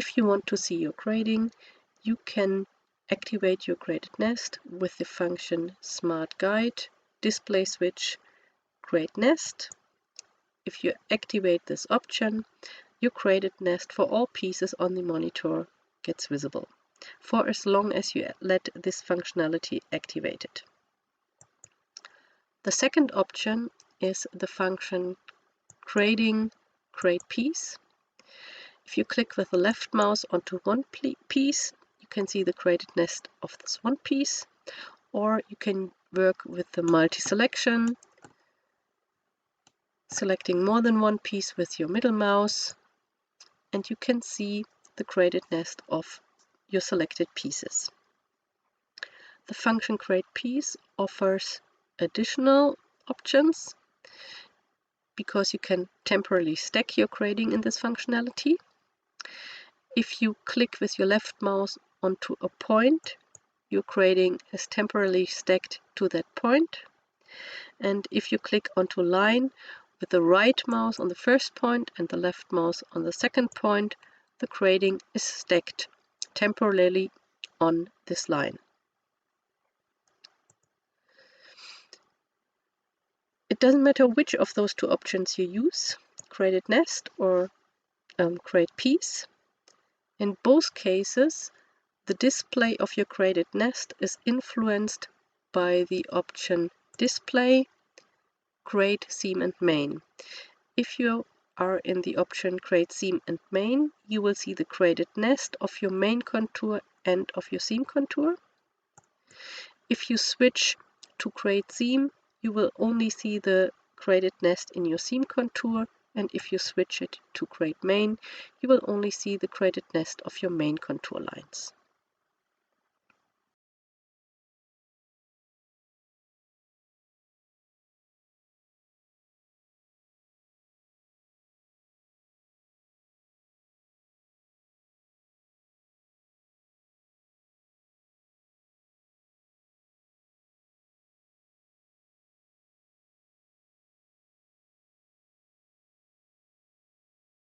If you want to see your grading, you can activate your graded nest with the function Smart Guide, Display Switch, Grade Nest. If you activate this option, your graded nest for all pieces on the monitor gets visible, for as long as you let this functionality activated. The second option is the function Grading Grade Piece. If you click with the left mouse onto one piece, you can see the graded nest of this one piece, or you can work with the multi-selection, selecting more than one piece with your middle mouse, and you can see the graded nest of your selected pieces. The function Grade Piece offers additional options because you can temporarily stack your grading in this functionality. If you click with your left mouse onto a point, your grading is temporarily stacked to that point. And if you click onto line with the right mouse on the first point and the left mouse on the second point, the grading is stacked temporarily on this line. It doesn't matter which of those two options you use, Graded Nest or Grade Piece. In both cases, the display of your graded nest is influenced by the option Display, Grade, Seam and Main. If you are in the option Grade, Seam and Main, you will see the graded nest of your main contour and of your seam contour. If you switch to Grade Seam, you will only see the graded nest in your seam contour, and if you switch it to Grade Main, you will only see the graded nest of your main contour lines.